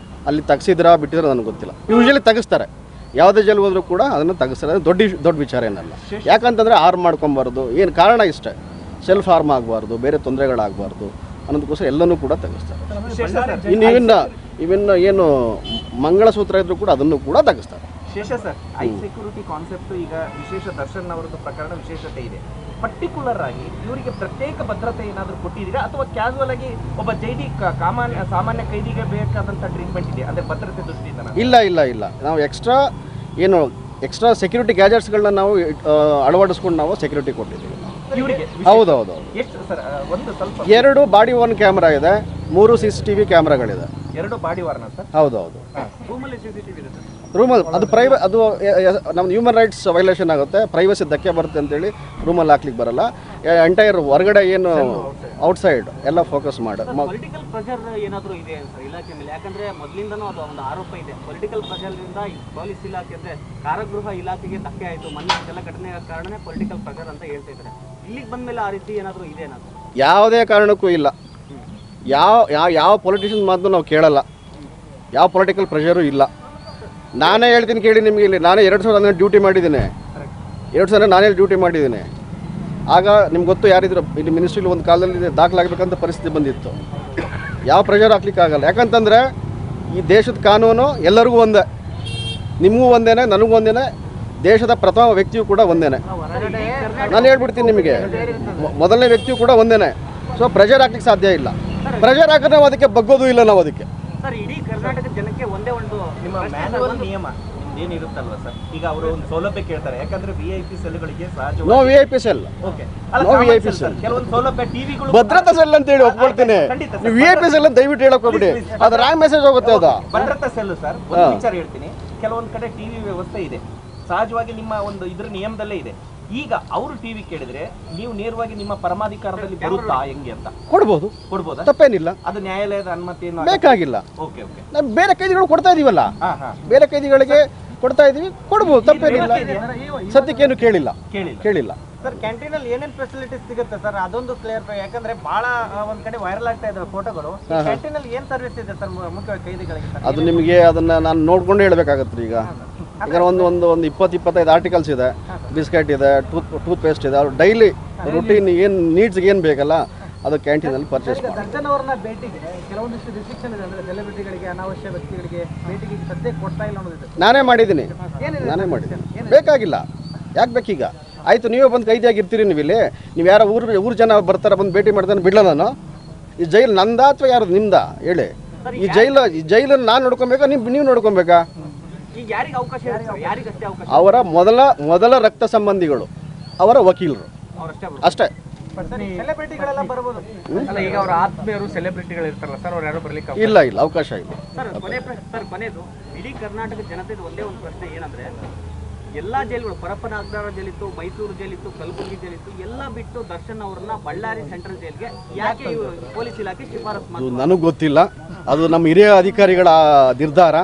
ಅಲ್ಲಿ ತೆಗ್ಸಿದ್ರಾ ಬಿಟ್ಟಿದ್ರೆ ನನಗೆ ಗೊತ್ತಿಲ್ಲ. ಯೂಶ್ವಲಿ ತೆಗಿಸ್ತಾರೆ, ಯಾವುದೇ ಜೈಲ್ಗೆ ಹೋದರೂ ಕೂಡ ಅದನ್ನು ತೆಗಿಸ್ತಾರೆ. ಅದು ದೊಡ್ಡ ವಿಚಾರ ಏನಲ್ಲ. ಯಾಕಂತಂದರೆ ಹಾರ್ಮ್ ಮಾಡ್ಕೊಬಾರ್ದು, ಏನು ಕಾರಣ ಇಷ್ಟೇ, ಸೆಲ್ಫ್ ಹಾರ್ಮ್ ಆಗಬಾರ್ದು, ಬೇರೆ ತೊಂದರೆಗಳಾಗಬಾರ್ದು ಅನ್ನೋದಕ್ಕೋಸ್ಕರ ಎಲ್ಲನೂ ಕೂಡ ತೆಗಿಸ್ತಾರೆ. ಇನ್ನು ಏನು ಮಂಗಳಸೂತ್ರ ಇದ್ರೂ ಕೂಡ ಅದನ್ನು ಕೂಡ ತೆಗಿಸ್ತಾರೆ. ಶೇಷ ಸರ್, ಐ ಸೆಕ್ಯೂರಿಟಿ ಕಾನ್ಸೆಪ್ಟ್ ಈಗ ವಿಶೇಷ ದರ್ಶನ್ ಅವರದ್ದು ಪ್ರಕರಣ ವಿಶೇಷತೆ ಇದೆ. ಪರ್ಟಿಕ್ಯುಲರ್ ಆಗಿ ಇವರಿಗೆ ಪ್ರತ್ಯೇಕ ಭದ್ರತೆ ಏನಾದರೂ ಕೊಟ್ಟಿದ್ದೀರಾ ಅಥವಾ ಕ್ಯಾಸುವಲ್ ಆಗಿ ಒಬ್ಬ ಜೈಡಿ ಸಾಮಾನ್ಯ ಕೈದಿಗೆ ಬೇಕಾದಂಥ ಟ್ರೀಟ್ಮೆಂಟ್ ಇದೆ ಅಂದರೆ ಭದ್ರತೆ ದೃಷ್ಟಿಯಿಂದ? ಇಲ್ಲ. ನಾವು ಎಕ್ಸ್ಟ್ರಾ ಸೆಕ್ಯೂರಿಟಿ ಗ್ಯಾಜೆಟ್ಸ್ಗಳನ್ನ ನಾವು ಅಳವಡಿಸ್ಕೊಂಡು ನಾವು ಸೆಕ್ಯೂರಿಟಿ ಕೊಟ್ಟಿದ್ದೀವಿ. ಹೌದೌದು. ಎಷ್ಟು ಸರ್? ಒಂದು ಸ್ವಲ್ಪ 2 ಬಾಡಿ ವರ್ನ್ ಕ್ಯಾಮ್ರಾ ಇದೆ, 3 CCTV ಕ್ಯಾಮ್ರಾಗಳಿದೆ. 2 ಬಾಡಿ ವಾರ್ನ ಸರ್? ಹೌದೌದು. ರೂಮಲ್ಲಿ CCTV ಇದೆ ಸರ್? ರೂಮಲ್ಲಿ ಅದು ಅದು ನಮ್ದು ಹ್ಯೂಮನ್ ರೈಟ್ಸ್ ವೈಲೇಷನ್ ಆಗುತ್ತೆ, ಪ್ರೈವಸಿ ಧಕ್ಕೆ ಬರುತ್ತೆ ಅಂತೇಳಿ ರೂಮಲ್ಲಿ ಹಾಕ್ಲಿಕ್ಕೆ ಬರಲ್ಲ. ಎಂಟೈರ್ ಹೊರಗಡೆ ಏನು ಔಟ್ಸೈಡ್ ಎಲ್ಲ ಫೋಕಸ್ ಮಾಡಿ. ಪೊಲಿಟಿಕಲ್ ಪ್ರೆಷರ್ ಏನಾದರೂ ಇದೆ ಸರ್ ಇಲಾಖೆ ಮೇಲೆ? ಯಾಕಂದ್ರೆ ಮೊದಲಿಂದನೂ ಅದು ಒಂದು ಆರೋಪ ಇದೆ, ಪೊಲಿಟಿಕಲ್ ಪ್ರೆಷರ್ನಿಂದ ಪೊಲೀಸ್ ಇಲಾಖೆ ಅಂದರೆ ಕಾರಾಗೃಹ ಇಲಾಖೆಗೆ ಧಕ್ಕೆ ಆಯಿತು, ಮೊನ್ನೆ ಎಲ್ಲ ಘಟನೆ ಕಾರಣನೇ ಪೊಲಿಟಿಕಲ್ ಪ್ರೆಷರ್ ಅಂತ ಹೇಳ್ತಾ ಇದ್ದಾರೆ. ಇಲ್ಲಿಗೆ ಬಂದ ಮೇಲೆ ಆ ರೀತಿ ಏನಾದರೂ ಇದೆ ಏನಾದರೂ? ಯಾವುದೇ ಕಾರಣಕ್ಕೂ ಇಲ್ಲ. ಯಾವ ಪೊಲಿಟಿಷಿಯನ್ ಮಾತು ನಾವು ಕೇಳಲ್ಲ, ಯಾವ ಪೊಲಿಟಿಕಲ್ ಪ್ರೆಷರು ಇಲ್ಲ. ನಾನೇ ಹೇಳ್ತೀನಿ ಕೇಳಿ ನಿಮಗೆ. ಇಲ್ಲಿ ನಾನೇ 2000 ಡ್ಯೂಟಿ ಮಾಡಿದ್ದೀನಿ, 2000 ನಾನೇ ಡ್ಯೂಟಿ ಮಾಡಿದ್ದೀನಿ. ಆಗ ನಿಮ್ಗೆ ಗೊತ್ತು ಯಾರಿದ್ರು ಇಲ್ಲಿ ಮಿನಿಸ್ಟ್ರಿಲಿ ಒಂದು ಕಾಲದಲ್ಲಿ ದಾಖಲಾಗಬೇಕಂತ ಪರಿಸ್ಥಿತಿ ಬಂದಿತ್ತು. ಯಾವ ಪ್ರೆಷರ್ ಹಾಕ್ಲಿಕ್ಕಾಗಲ್ಲ. ಯಾಕಂತಂದರೆ ಈ ದೇಶದ ಕಾನೂನು ಎಲ್ಲರಿಗೂ ಒಂದೇ, ನಿಮಗೂ ಒಂದೇನೆ, ನನಗೂ ಒಂದೇನೆ, ದೇಶದ ಪ್ರಥಮ ವ್ಯಕ್ತಿಯು ಕೂಡ ಒಂದೇನೆ. ನಾನು ಹೇಳ್ಬಿಡ್ತೀನಿ ನಿಮಗೆ, ಮೊದಲನೇ ವ್ಯಕ್ತಿಯು ಕೂಡ ಒಂದೇನೆ. ಸೊ ಪ್ರೆಷರ್ ಹಾಕ್ಲಿಕ್ಕೆ ಸಾಧ್ಯ ಇಲ್ಲ. ಪ್ರೆಷರ್ ಹಾಕಿದ್ರೆ ನಾವು ಅದಕ್ಕೆ ಬಗ್ಗೋದು ಇಲ್ಲ. ನಾವು ಅದಕ್ಕೆ ಸರ್ ಇಡೀ ಕರ್ನಾಟಕದ ಜನಕ್ಕೆ ಒಂದೇ ಒಂದು ನಿಮ್ಮ ಮ್ಯಾನ್ಯುವಲ್ ನಿಯಮ ಏನಿರುತ್ತಲ್ವಾ ಸರ್? ಈಗ ಅವರು ಒಂದು ಸೌಲಭ್ಯ ಕೇಳ್ತಾರೆ, ಯಾಕಂದ್ರೆ VIP ಸೆಲ್ಗಳಿಗೆ ಸಹಜವಾಗಿ no VIP cell, no VIP cell, ಕೆಲವೊಂದು ಸೌಲಭ್ಯ ಟಿವಿಗಳು ಭದ್ರತಾ ಸೆಲ್ ಅಂತ ಹೇಳಿ ಒಪ್ಕೊಳ್ತೀನಿ. ನೀವು VIP ಸೆಲ್ ಅಂತ ದಯವಿಟ್ಟು ಹೇಳಕ್ ಹೋಗ್ಬಿಡಿ, ಅದು ರಾಂಗ್ ಮೆಸೇಜ್ ಹೋಗುತ್ತೆ. ಅದು ಭದ್ರತಾ ಸೆಲ್ ಸರ್. ಒಂದು ವಿಚಾರ ಹೇಳ್ತೀನಿ, ಕೆಲವೊಂದು ಕಡೆ ಟಿವಿ ವ್ಯವಸ್ಥೆ ಇದೆ, ಸಹಜವಾಗಿ ನಿಮ್ಮ ಒಂದು ಇದ್ರ ನಿಯಮದಲ್ಲೇ ಇದೆ. ಈಗ ಅವರು ಟಿವಿ ಕೇಳಿದ್ರೆ ನೀವು ನೇರವಾಗಿ ನಿಮ್ಮ ಪರಮಾಧಿಕಾರದಲ್ಲಿ ಬರುತ್ತಾ ಹೆಂಗೆ ಅಂತ? ಕೊಡ್ಬೋದಾ? ತಪ್ಪೇನಿಲ್ಲ. ಅದು ನ್ಯಾಯಾಲಯದ ಅನುಮತಿಯನ್ನು ಬೇಕಾಗಿಲ್ಲ. ಓಕೆ. ನಾವು ಬೇರೆ ಕೈದಿಗಳು ಕೊಡ್ತಾ ಇದೀವಲ್ಲ, ಬೇರೆ ಕೈದಿಗಳಿಗೆ ಕೊಡ್ತಾ ಇದೀವಿ, ಕೊಡ್ಬೋದು, ತಪ್ಪೇನಿಲ್ಲ. ಸದ್ಯಕ್ಕೇನು ಕೇಳಿಲ್ಲ. ಸರ್ ಕ್ಯಾಂಟೀನಲ್ಲಿ ಏನೇನು ಫೆಸಿಲಿಟೀಸ್ ಸಿಗುತ್ತೆ ಸರ್ ಅದೊಂದು ಕ್ಲಿಯರ್, ಯಾಕಂದ್ರೆ ಬಹಳ ಒಂದ್ ಕಡೆ ವೈರಲ್ ಆಗ್ತಾ ಇದಾವೆ ಫೋಟೋಗಳು. ಕ್ಯಾಂಟೀನಲ್ಲಿ ಏನ್ ಸರ್ವಿಸ್ ಇದೆ ಸರ್ ಮುಖ್ಯವಾಗಿ ಕೈದಿಗಳಿಗೆ? ಅದು ನಿಮಗೆ ಅದನ್ನ ನಾನು ನೋಡ್ಕೊಂಡು ಹೇಳ್ಬೇಕಾಗತ್ತೆ. ಈಗ ಒಂದು 20-25 ಆರ್ಟಿಕಲ್ಸ್ ಇದೆ, ಬಿಸ್ಕೆಟ್ ಇದೆ, ಟೂತ್ ಪೇಸ್ಟ್ ಇದೆ. ಅವ್ರು ಡೈಲಿ ರುಟೀನ್ ಏನು ನೀಡ್ಸ್ಗೆ ಏನು ಬೇಕಲ್ಲ ಅದು ಕ್ಯಾಂಟೀನಲ್ಲಿ ಪರ್ಚೇಸ್ ಮಾಡಿ. ದರ್ಶನ್ ಅವ್ರನ್ನ ಭೇಟಿಗೆ ಕೆಲವೊಂದಿಷ್ಟು ರಿಸ್ಟ್ರಿಕ್ಷನ್ ಇದೆ, ಅಂದ್ರೆ ಸೆಲೆಬ್ರಿಟಿಗಳಿಗೆ, ಅನಾವಶ್ಯ ವ್ಯಕ್ತಿಗಳಿಗೆ ಭೇಟಿಗೆ ಸದ್ಯಕ್ಕೆ ಕೊಡ್ತಾ ಇಲ್ಲ ಅನ್ನೋದಿದೆ. ನಾನೇ ಮಾಡಿದ್ದೀನಿ. ಬೇಕಾಗಿಲ್ಲ. ಯಾಕೆ ಬೇಕೀಗ? ಆಯಿತು, ನೀವೇ ಬಂದು ಕೈದಿಯಾಗಿರ್ತೀರಿ. ನೀವು ಯಾರೋ ಊರು ಜನ ಬರ್ತಾರೆ, ಬಂದು ಭೇಟಿ ಮಾಡ್ತಾನೆ ಬಿಡಲ್ಲ ನಾನು? ಈ ಜೈಲು ನಂದ ಅಥವಾ ಯಾರು ನಿಮ್ದ ಹೇಳಿ? ಈ ಜೈಲನ್ನು ನಾನು ನೋಡ್ಕೊಬೇಕಾ, ನೀವು ನೋಡ್ಕೊಬೇಕಾ? ಅವರ ಮೊದಲ ರಕ್ತ ಸಂಬಂಧಿಗಳು, ಅವರ ವಕೀಲರು ಅಷ್ಟೇ. ಸೆಲೆಬ್ರಿಟಿಗಳೆಲ್ಲ ಬರ್ಬೋದು. ಅಲ್ಲ, ಈಗ ಅವರ ಆತ್ಮೀಯರು ಸೆಲೆಬ್ರಿಟಿಗಳು ಇರ್ತಾರಲ್ಲ ಸರ್, ಅವ್ರು ಯಾರು ಬರ್ಲಿಕ್ಕೆ ಇಲ್ಲ, ಅವಕಾಶ ಇಲ್ಲ. ಸರ್ ಕೊನೆಯದು ಇಡೀ ಕರ್ನಾಟಕ ಜನತೆದು ಒಂದೇ ಒಂದು ಪ್ರಶ್ನೆ ಏನಂದ್ರೆ, ಎಲ್ಲಾ ಜೈಲುಗಳು, ಪರಪ್ಪನಗ್ರಹಾರ ಜೈಲಿತ್ತು, ಮೈಸೂರು ಜೈಲಿತ್ತು, ಕಲಬುರಗಿ ಜೈಲಿತ್ತು, ಎಲ್ಲ ಬಿಟ್ಟು ದರ್ಶನ್ ಅವ್ರನ್ನ ಬಳ್ಳಾರಿ ಸೆಂಟ್ರಲ್ ಜೈಲ್ಗೆ ಯಾಕೆ ಪೊಲೀಸ್ ಇಲಾಖೆ ಶಿಫಾರಸು ಮಾಡಿದ್ರು? ನನಗೆ ಗೊತ್ತಿಲ್ಲ. ಅದು ನಮ್ಮ ಹಿರಿಯ ಅಧಿಕಾರಿಗಳ ನಿರ್ಧಾರ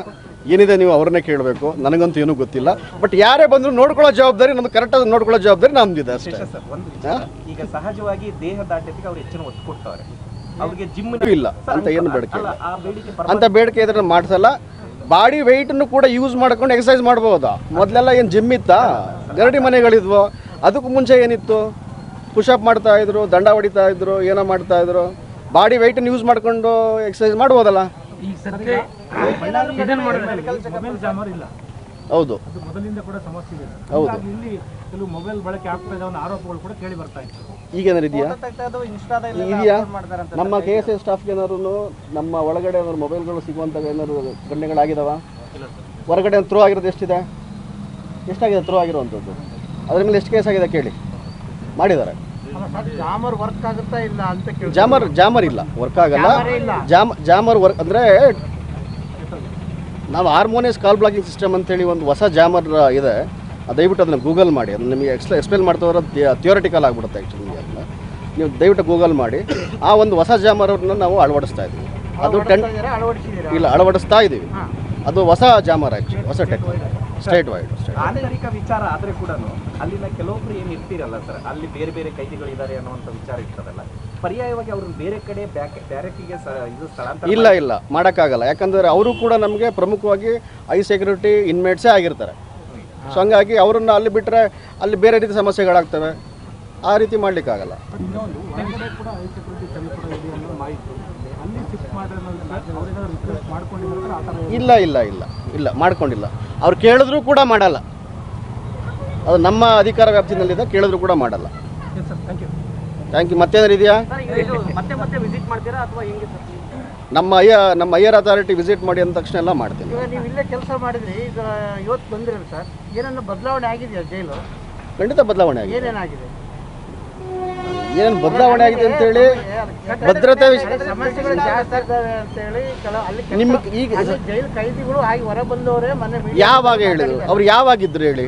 ಏನಿದೆ, ನೀವು ಅವ್ರನ್ನೇ ಕೇಳಬೇಕು. ನನಗಂತೂ ಏನೂ ಗೊತ್ತಿಲ್ಲ. ಬಟ್ ಯಾರೇ ಬಂದರೂ ನೋಡ್ಕೊಳ್ಳೋ ಜವಾಬ್ದಾರಿ, ನಮ್ದು ಕರೆಕ್ಟಾಗಿ ನೋಡ್ಕೊಳ್ಳೋ ಜವಾಬ್ದಾರಿ ನಮ್ದಿದೆ ಅಷ್ಟೇ. ಈಗ ಸಹಜವಾಗಿ ದೇಹ ದಾಢ್ಯತೆಗೆ ಅವ್ರು ಹೆಚ್ಚಿನ ಒತ್ತು ಕೊಡ್ತಾರೆ. ಅವ್ರಿಗೆ ಜಿಮ್ ಇಲ್ಲ ಅಂತ ಏನು ಬೇಡಿಕೆ ಇಲ್ಲ. ಅಂತ ಬೇಡಿಕೆ ಇದ್ರೆ ಮಾಡಿಸಲ್ಲ. ಬಾಡಿ ವೆಯ್ಟನ್ನು ಕೂಡ ಯೂಸ್ ಮಾಡ್ಕೊಂಡು ಎಕ್ಸಸೈಸ್ ಮಾಡ್ಬೋದಾ? ಮೊದಲೆಲ್ಲ ಏನು ಜಿಮ್ ಇತ್ತಾ? ಗರಡಿ ಮನೆಗಳಿದ್ವು. ಅದಕ್ಕೂ ಮುಂಚೆ ಏನಿತ್ತು? ಪುಷಪ್ ಮಾಡ್ತಾ ಇದ್ರು, ದಂಡ ಹೊಡಿತಾ ಇದ್ರು, ಏನೋ ಮಾಡ್ತಾ ಇದ್ರು. ಬಾಡಿ ವೆಯ್ಟನ್ನು ಯೂಸ್ ಮಾಡ್ಕೊಂಡು ಎಕ್ಸಸೈಸ್ ಮಾಡ್ಬೋದಲ್ಲ? ಈಗ ಸದ್ಯ ಇದನ್ನು ಮಾಡಿದ್ರೆ ಮೊಬೈಲ್ ಜಾಮರ್ ಇಲ್ಲ, ಹೌದು ಅದು ಮೊದಲಿಂದ ಕೂಡ ಸಮಸ್ಯೆ ಇದೆ. ಹೌದು. ಹಾಗಾಗಿ ಇಲ್ಲಿ ಕೆಲವು ಮೊಬೈಲ್ ಬಳಕೆ ಆಗ್ತಾ ಇದೆ ಅನ್ನೋ ಆರೋಪಗಳು ಕೂಡ ಕೇಳಿ ಬರ್ತಾ ಇತ್ತು. ಈಗೇನಾರು ಇದೆಯಾ ಇನ್ಸ್ಟಾದಲ್ಲಿ ಇದೆಯಾ ನಮ್ಮ KSS ಸ್ಟಾಫ್ಗೆ ಏನಾದ್ರು ನಮ್ಮ ಒಳಗಡೆ ಏನಾದ್ರು ಮೊಬೈಲ್ಗಳು ಸಿಗುವಂಥ ಏನಾದ್ರು ಘಟನೆಗಳಾಗಿದಾವ? ಹೊರಗಡೆ ಥ್ರೋ ಆಗಿರೋದು ಎಷ್ಟಿದೆ? ಎಷ್ಟಾಗಿದೆ ಥ್ರೋ ಆಗಿರುವಂಥದ್ದು? ಅದ್ರ ಮೇಲೆ ಎಷ್ಟು ಕೇಸ್ ಆಗಿದೆ ಕೇಳಿ. ಮಾಡಿದ್ದಾರೆ. ಜಾಮರ್ ವರ್ಕ್ ಆಗುತ್ತಾ ಇಲ್ಲ ಅಂತ ಕೇಳಿ. ಜಾಮರ್ ಇಲ್ಲ, ವರ್ಕ್ ಆಗಲ್ಲ. ಜಾಮರ್ ವರ್ಕ್ ಅಂದರೆ ನಾವು ಹಾರ್ಮೋನಿಯಸ್ ಕಾಲ್ ಬ್ಲಾಕಿಂಗ್ ಸಿಸ್ಟಮ್ ಅಂತೇಳಿ ಒಂದು ಹೊಸ ಜಾಮರ್ ಇದೆ. ದಯವಿಟ್ಟು ಅದನ್ನು ಗೂಗಲ್ ಮಾಡಿ. ಅದನ್ನು ನಿಮಗೆ ಎಕ್ಸ್ಪ್ಲೇನ್ ಮಾಡ್ತವ್ರ ಥಿಯೋರಿಟಿಕಲ್ ಆಗಿಬಿಡುತ್ತೆ ಆ್ಯಕ್ಚುಲಿ. ಅದನ್ನು ನೀವು ದಯವಿಟ್ಟು ಗೂಗಲ್ ಮಾಡಿ. ಆ ಒಂದು ಹೊಸ ಜಾಮರನ್ನು ನಾವು ಅಳವಡಿಸ್ತಾ ಇದ್ದೀವಿ. ಅದು ಅಳವಡಿಸ್ತಾ ಇದ್ದೀವಿ. ಅದು ಹೊಸ ಜಾಮರ್ ಆ್ಯಕ್ಚುಲಿ, ಹೊಸ ಟೆಕ್, ಸ್ಟೇಟ್ ವೈಡ್. ಆಂತರಿಕ ವಿಚಾರ ಆದರೆ ಕೂಡ ಅಲ್ಲಿನ ಕೆಲವೊಬ್ರು ಏನು ಇರ್ತಿರಲ್ಲ ಸರ್, ಅಲ್ಲಿ ಬೇರೆ ಬೇರೆ ಕೈದಿಗಳಿದ್ದಾರೆ ಅನ್ನುವಂಥ ವಿಚಾರ ಇರ್ತದಲ್ಲ, ಪರ್ಯಾಯವಾಗಿ ಅವ್ರನ್ನ ಬೇರೆ ಕಡೆ ಬ್ಯಾರಕ್ಕಿಗೆ ಇದು ಸ್ಥಳಾಂತರ ಇಲ್ಲ ಮಾಡೋಕ್ಕಾಗಲ್ಲ. ಯಾಕಂದರೆ ಅವರು ಕೂಡ ನಮಗೆ ಪ್ರಮುಖವಾಗಿ ಐ ಸೆಕ್ಯೂರಿಟಿ ಇನ್ಮೇಟ್ಸೇ ಆಗಿರ್ತಾರೆ. ಸೊ ಹಂಗಾಗಿ ಅವರನ್ನು ಅಲ್ಲಿ ಬಿಟ್ಟರೆ ಅಲ್ಲಿ ಬೇರೆ ರೀತಿ ಸಮಸ್ಯೆಗಳಾಗ್ತವೆ. ಆ ರೀತಿ ಮಾಡಲಿಕ್ಕಾಗಲ್ಲ. ಇಲ್ಲ ಮಾಡ್ಕೊಂಡಿಲ್ಲ. ಅವ್ರು ಕೇಳಿದ್ರು ಕೂಡ ಮಾಡಲ್ಲ. ಅದು ನಮ್ಮ ಅಧಿಕಾರ ವ್ಯಾಪ್ತಿನಲ್ಲಿದೆ, ಕೇಳಿದ್ರು ಕೂಡ ಮಾಡಲ್ಲ. Thank you. ಮತ್ತೇನಾರು ಇದೆಯಾ? ಮತ್ತೆ ಮತ್ತೆ ವಿಸಿಟ್ ಮಾಡ್ತೀರಾ ಅಥವಾ ಹೆಂಗೆ ಸರ್? ನಮ್ಮ ಹೈಯರ್ ಅಥಾರಿಟಿ ವಿಸಿಟ್ ಮಾಡಿ ಅಂದ ತಕ್ಷಣ ಎಲ್ಲ ಮಾಡ್ತೀನಿ. ಇವಾಗ ನೀವು ಇಲ್ಲೇ ಕೆಲಸ ಮಾಡಿದ್ರಿ, ಈಗ ಇವತ್ತು ಬಂದಿರಲ್ಲ ಸರ್, ಏನನ್ನ ಬದಲಾವಣೆ ಆಗಿದೆಯಾ ಜೈಲು? ಖಂಡಿತ ಬದಲಾವಣೆ ಆಗಿದೆ. ಏನೇನಾಗಿದೆ? ಏನೇನು ಬದಲಾವಣೆ ಆಗಿದೆ ಅಂತೇಳಿ ಭದ್ರತೆ ಸಮಸ್ಯೆಗಳು ಜಾಸ್ತಿ ಆಗ್ತವೆ ಅಂತೇಳಿ ಅಲ್ಲಿ ನಿಮ್ಗೆ ಈಗ ಜೈಲು ಕೈದಿಗಳು ಆಗಿ ಹೊರ ಬಂದವರೇ ಮೊನ್ನೆ ಯಾವಾಗ ಹೇಳಿದ್ರು? ಅವ್ರು ಯಾವಾಗಿದ್ರು ಹೇಳಿ?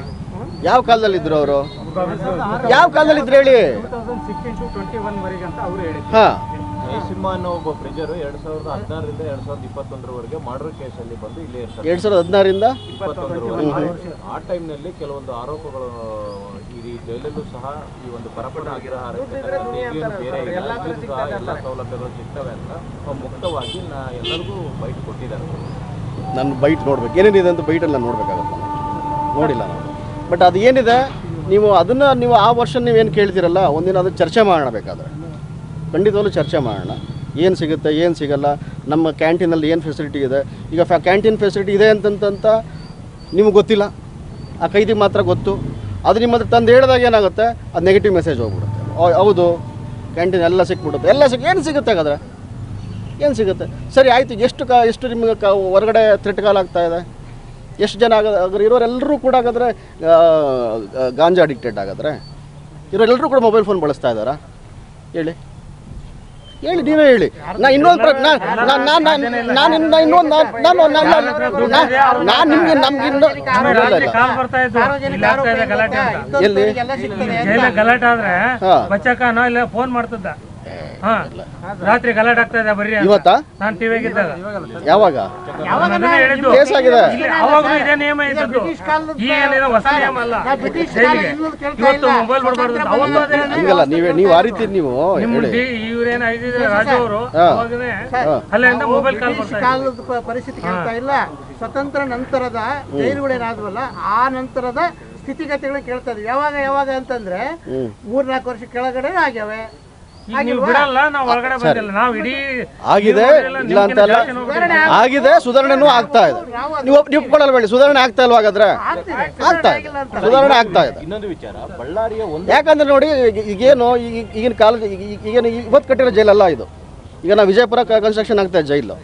ಯಾವ ಕಾಲದಲ್ಲಿದ್ರು ಅವರು? ಯಾವ ಕಾಲದಲ್ಲಿದ್ರು ಹೇಳಿ? 2016 to 21 ವರೆಗೆ ಅಂತ ಅವರು ಹೇಳಿದ್ರು. ಹಾಂ, ಸಿಂಹ ಅನ್ನೋ ಒಬ್ಬ ಪ್ರೆಜರು 2016ರಿಂದ 2021ರವರೆಗೆ ಮರ್ಡರ್ ಕೇಸಲ್ಲಿ ಬಂದು ಇಲ್ಲೇ ಇರ್ತಾರೆ. 2016ರಿಂದ 21ರವರೆಗೆ. ಆ ಟೈಮ್ನಲ್ಲಿ ಕೆಲವೊಂದು ಆರೋಪಗಳು ಈ ಜೈಲಲ್ಲೂ ಸಹ ಈ ಒಂದು ಪರಪಟ ಅಗ್ರಹಾರಕ್ಕೆ ಬೇರೆ ಎಲ್ಲ ಸೌಲಭ್ಯಗಳು ಸಿಗ್ತವೆ ಅಂತ ಮುಕ್ತವಾಗಿ ಎಲ್ಲರಿಗೂ ಬೈಟ್ ಕೊಟ್ಟಿದ್ದಾರೆ. ನಾನು ಬೈಟ್ ನೋಡ್ಬೇಕು, ಏನೇನಿದೆ ಅಂತ ಬೈಟಲ್ಲಿ ನಾನು ನೋಡಬೇಕಾಗತ್ತೆ. ನೋಡಿಲ್ಲ ನಾನು. ಬಟ್ ಅದು ಏನಿದೆ, ನೀವು ಆ ವರ್ಷ ನೀವೇನು ಕೇಳ್ತೀರಲ್ಲ, ಒಂದಿನ ಅದು ಚರ್ಚೆ ಮಾಡೋಣ. ಬೇಕಾದರೆ ಖಂಡಿತವಾಗ್ಲೂ ಚರ್ಚೆ ಮಾಡೋಣ. ಏನು ಸಿಗುತ್ತೆ, ಏನು ಸಿಗಲ್ಲ, ನಮ್ಮ ಕ್ಯಾಂಟೀನಲ್ಲಿ ಏನು ಫೆಸಿಲಿಟಿ ಇದೆ. ಈಗ ಕ್ಯಾಂಟೀನ್ ಫೆಸಿಲಿಟಿ ಇದೆ ಅಂತಂತ ನಿಮಗೆ ಗೊತ್ತಿಲ್ಲ, ಆ ಕೈದಿಗೆ ಮಾತ್ರ ಗೊತ್ತು. ಅದು ನಿಮ್ಮ ಹತ್ರ ತಂದು ಹೇಳಿದಾಗ ಏನಾಗುತ್ತೆ, ಅದು ನೆಗೆಟಿವ್ ಮೆಸೇಜ್ ಹೋಗ್ಬಿಡುತ್ತೆ. ಹೌದು ಕ್ಯಾಂಟೀನ್ ಎಲ್ಲ ಸಿಕ್ಬಿಡುತ್ತೆ, ಏನು ಸಿಗುತ್ತೆ ಹಾಗಾದರೆ? ಏನು ಸಿಗುತ್ತೆ? ಸರಿ ಆಯಿತು, ಎಷ್ಟು ನಿಮಗೆ ಹೊರಗಡೆ ಥ್ರೆಟ್ ಕಾಲ್ ಆಗ್ತಾ ಇದೆ? ಎಷ್ಟು ಜನ ಹಾಗಾದ್ರೆ ಇರೋರೆಲ್ಲರೂ ಕೂಡ ಹಾಗಾದರೆ ಗಾಂಜಾ ಅಡಿಕ್ಟೆಡ್ ಆಗಿದ್ರೆ ಇರೋರೆಲ್ಲರೂ ಕೂಡ ಮೊಬೈಲ್ ಫೋನ್ ಬಳಸ್ತಾ ಇದ್ದಾರಾ? ಹೇಳಿ, ನೀವೇ ಹೇಳಿ. ಇನ್ನೊಂದು ಗಲಾಟೆ ಆದ್ರೆ ಬಚ್ಚಕನೋ ಇಲ್ಲ ಫೋನ್ ಮಾಡ್ತಿದ್ದ. ರಾತ್ರಿ ಗಲಾಟೆ ಆಗ್ತಾ ಇದೆ ಬರ್ರಿ ಇವತ್ತಾ? ನಾನು ಟಿವಿಯಾಗಿದ್ದಾಗ. ಯಾವಾಗ ಕೇಸ್ ಆಗಿದೆ? ಅವಾಗೂ ಇದೇ ನಿಯಮ ಇದ್ದದ್ದು, ಈಗೇನಿದೆ ಹೊಸ ನಿಯಮ ಅಲ್ಲ. ಇವತ್ತು ಮೊಬೈಲ್ ಕೊಡಬಾರ್ದು. ಹಂಗಲ್ಲ, ನೀವು ಆ ರೀತಿ ನೀವು ಇವ್ರೇನ ರಾಜು ಅವರು ಅವಾಗನೇ ಅಲ್ಲಿಂದ ಮೊಬೈಲ್ ಕಾಲದ ಪರಿಸ್ಥಿತಿ ಕೇಳ್ತಾ ಇಲ್ಲ. ಸ್ವತಂತ್ರ ನಂತರದ ಜೈಲುಗಳೇನಾದ್ವಲ್ಲ, ಆ ನಂತರದ ಸ್ಥಿತಿಗತಿಗಳು ಕೇಳ್ತಾ ಇದ್ವಿ. ಯಾವಾಗ ಅಂತಂದ್ರೆ 3-4 ವರ್ಷ ಕೆಳಗಡೆ ಆಗ್ಯಾವೆ. ಬಿಡಲ್ಲ, ನಾವು ಒಳಗಡೆ ಬಂದಿಲ್ಲ. ನಾವು ಇಡೀ ಆಗಿದೆ, ಇಲ್ಲ ಅಂತಲ್ಲ, ಆಗಿದೆ, ಸುಧಾರಣೆನೂ ಆಗ್ತಾ ಇದೆ. ನೀವು ಒಪ್ಕೊಳ್ಳಲ್ಲ ಬೇಡಿ, ಸುಧಾರಣೆ ಆಗ್ತಾ ಇಲ್ವಾ? ಹಾಗಾದ್ರೆ ಆಗ್ತಾ ಇದೆ, ಸುಧಾರಣೆ ಆಗ್ತಾ ಇದೆ. ಇನ್ನೊಂದು ವಿಚಾರ, ಬಳ್ಳಾರಿಯ ಯಾಕಂದ್ರೆ ನೋಡಿ, ಈಗೇನು ಈಗಿನ ಕಾಲದ ಈಗೇನು ಇವತ್ತು ಕಟ್ಟಿರೋ ಜೈಲಲ್ಲ ಇದು. ಈಗ ನಾವು ವಿಜಯಪುರ ಕನ್ಸ್ಟ್ರಕ್ಷನ್ ಆಗ್ತಾ ಇದೆ ಜೈಲು,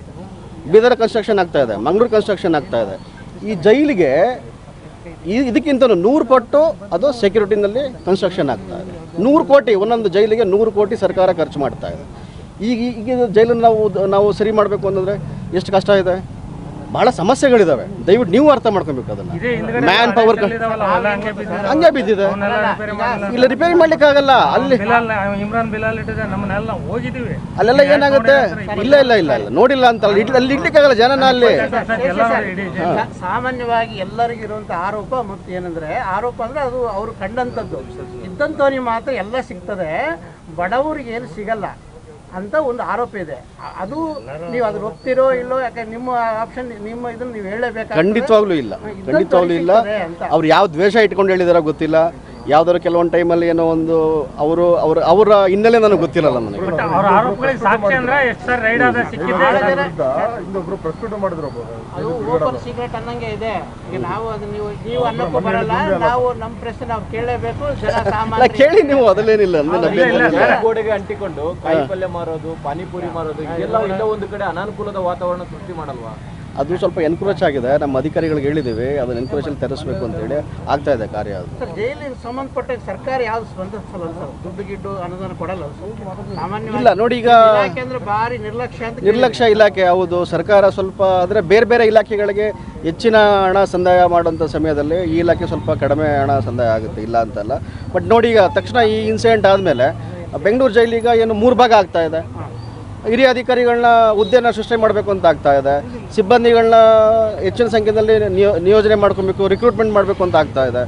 ಬೀದರ್ ಕನ್ಸ್ಟ್ರಕ್ಷನ್ ಆಗ್ತಾ ಇದೆ, ಮಂಗಳೂರು ಕನ್ಸ್ಟ್ರಕ್ಷನ್ ಆಗ್ತಾ ಇದೆ. ಈ ಜೈಲಿಗೆ ಇದಕ್ಕಿಂತ 100 ಪಟ್ಟು ಅದು ಸೆಕ್ಯೂರಿಟಿನಲ್ಲಿ ಕನ್ಸ್ಟ್ರಕ್ಷನ್ ಆಗ್ತಾ ಇದೆ. 100 ಕೋಟಿ, ಒಂದೊಂದು ಜೈಲಿಗೆ 100 ಕೋಟಿ ಸರ್ಕಾರ ಖರ್ಚು ಮಾಡ್ತಾ ಇದೆ. ಈಗ ಜೈಲನ್ನು ನಾವು ಸರಿ ಮಾಡಬೇಕು ಅಂತಂದರೆ ಎಷ್ಟು ಕಷ್ಟ ಇದೆ, ಭಾಳ ಸಮಸ್ಯೆಗಳಿದ್ದಾವೆ. ದಯವಿಟ್ಟು ನೀವು ಅರ್ಥ ಮಾಡ್ಕೊಬೇಕು ಅದನ್ನು. ಮ್ಯಾನ್ ಪವರ್ ಹಂಗೆ ಬಿದ್ದಿದೆ, ಇಲ್ಲ ರಿಪೇರಿ ಮಾಡ್ಲಿಕ್ಕೆ ಆಗಲ್ಲ. ಅಲ್ಲಿ ಇಮ್ರಾನ್ ಬಿಲಾಲ್ ಇಟ್ಟಿದೆ, ನಮ್ಮನ್ನೆಲ್ಲ ಹೋಗಿದ್ದೀವಿ, ಅಲ್ಲೆಲ್ಲ ಏನಾಗುತ್ತೆ? ಇಲ್ಲ ನೋಡಿಲ್ಲ ಅಂತ ಅಲ್ಲಿ ಇಡ್ಲಿಕ್ಕೆ ಆಗಲ್ಲ ಜನನ ಅಲ್ಲಿ. ಸಾಮಾನ್ಯವಾಗಿ ಎಲ್ಲರಿಗೂ ಇರುವಂತ ಆರೋಪ ಮತ್ತು ಏನಂದ್ರೆ, ಆರೋಪ ಅಂದ್ರೆ ಅದು ಅವರು ಕಂಡಂಥದ್ದು. ಇದ್ದಂಥವನಿಗೆ ಮಾತ್ರ ಎಲ್ಲ ಸಿಗ್ತದೆ, ಬಡವರಿಗೆ ಏನು ಸಿಗಲ್ಲ ಅಂತ ಒಂದು ಆರೋಪ ಇದೆ. ಅದು ನೀವು ಅದ್ರ ಒಪ್ತಿರೋ ಇಲ್ಲೋ, ಯಾಕಂದ್ರೆ ನಿಮ್ಮ ಆಪ್ಷನ್, ನಿಮ್ಮ ಇದನ್ನ ನೀವು ಹೇಳಬೇಕು. ಖಂಡಿತವಾಗ್ಲೂ ಇಲ್ಲ. ಅವ್ರು ಯಾವ ದ್ವೇಷ ಇಟ್ಕೊಂಡು ಹೇಳಿದಾರೋ ಗೊತ್ತಿಲ್ಲ, ಯಾವ್ದಾದ್ರು ಕೆಲವೊಂದು ಟೈಮಲ್ಲಿ ಏನೋ ಒಂದು ಅವರ ಹಿನ್ನೆಲೆ ನನಗೆ ಗೊತ್ತಿರಲ್ಲ ನನಗೆ. ಅವ್ರ ಆರೋಪಗಳಿಗೆ ಸಾಕ್ಷಿ ಅಂದ್ರೆ ಎಷ್ಟು ಸರ್ ರೈಡ್ ಆದ ಸಿಕ್ಕಿದೆ ಇನ್ನೊಬ್ರು ಪ್ರಸ್ತುತ ಮಾಡಿದ್ರು ಅದು ಓಪನ್ ಸೀಕ್ರೆಟ್ ಅನ್ನಂಗೆ ಇದೆ. ಈಗ ನಾವು ಅದು ನೀವು ಅನ್ನಕ್ಕೂ ಬರಲ್ಲ, ನಾವು ನಮ್ಮ ಪ್ರಶ್ನೆ ನಾವು ಕೇಳಲೇಬೇಕು. ಜನ ಅಲ್ಲ ಸಾಮಾನ್ಯ ಕೇಳಿ ನೀವು, ಅದಲ್ಲೇನಿಲ್ಲ ಅಂದ್ರೆ ಗೋಡೆಗೆ ಅಂಟಿಕೊಂಡು ಕಾಯಿ ಪಲ್ಯ ಮಾರೋದು, ಪಾನಿಪುರಿ ಮಾರೋದು, ಇದೆಲ್ಲ ಇಲ್ಲ ಒಂದು ಕಡೆ ಅನಾನುಕೂಲದ ವಾತಾವರಣ ಸೃಷ್ಟಿ ಮಾಡಲ್ವಾ? ಅದು ಸ್ವಲ್ಪ ಎನ್ಕರೇಜ್ ಆಗಿದೆ. ನಮ್ಮ ಅಧಿಕಾರಿಗಳಿಗೆ ಹೇಳಿದ್ದೀವಿ, ಅದನ್ನ ಎನ್ಕರೇಜಲ್ಲಿ ತರಿಸ್ಬೇಕು ಅಂತೇಳಿ ಆಗ್ತಾ ಇದೆ ಕಾರ್ಯ. ಅದು ಸರ್ ಜೈಲಿಗೆ ಸಂಬಂಧಪಟ್ಟ ಸರ್ಕಾರ ಯಾವ್ದು ಸ್ಪಂದಿಸಲ್ಲ ಸರ್, ದುಡ್ಡು ಗಿಡ್ಡು ಅನುದಾನ ಕೊಡಲ್ಲ ಸಾಮಾನ್ಯವಾಗಿ. ಇಲ್ಲ ನೋಡಿ, ಈಗ ಯಾಕೆಂದ್ರೆ ಭಾರಿ ನಿರ್ಲಕ್ಷ್ಯ ಅಂತ ನಿರ್ಲಕ್ಷ್ಯ ಇಲಾಖೆ. ಹೌದು, ಸರ್ಕಾರ ಸ್ವಲ್ಪ ಅಂದರೆ ಬೇರೆ ಬೇರೆ ಇಲಾಖೆಗಳಿಗೆ ಹೆಚ್ಚಿನ ಹಣ ಸಂದಾಯ ಮಾಡುವಂಥ ಸಮಯದಲ್ಲಿ ಈ ಇಲಾಖೆ ಸ್ವಲ್ಪ ಕಡಿಮೆ ಹಣ ಸಂದಾಯ ಆಗುತ್ತೆ, ಇಲ್ಲ ಅಂತಲ್ಲ. ಬಟ್ ನೋಡಿ, ಈಗ ತಕ್ಷಣ ಈ ಇನ್ಸಿಡೆಂಟ್ ಆದಮೇಲೆ ಬೆಂಗಳೂರು ಜೈಲಿಗ ಏನು 3 ಭಾಗ ಆಗ್ತಾ ಇದೆ. ಹಿರಿಯ ಅಧಿಕಾರಿಗಳನ್ನ ಹುದ್ದೆನ ಸೃಷ್ಟಿ ಮಾಡಬೇಕು ಅಂತ ಆಗ್ತಾ ಇದೆ, ಸಿಬ್ಬಂದಿಗಳನ್ನ ಹೆಚ್ಚಿನ ಸಂಖ್ಯೆಯಲ್ಲಿ ನಿಯೋಜನೆ ಮಾಡ್ಕೊಬೇಕು, ರಿಕ್ರೂಟ್ಮೆಂಟ್ ಮಾಡಬೇಕು ಅಂತ ಆಗ್ತಾ ಇದೆ.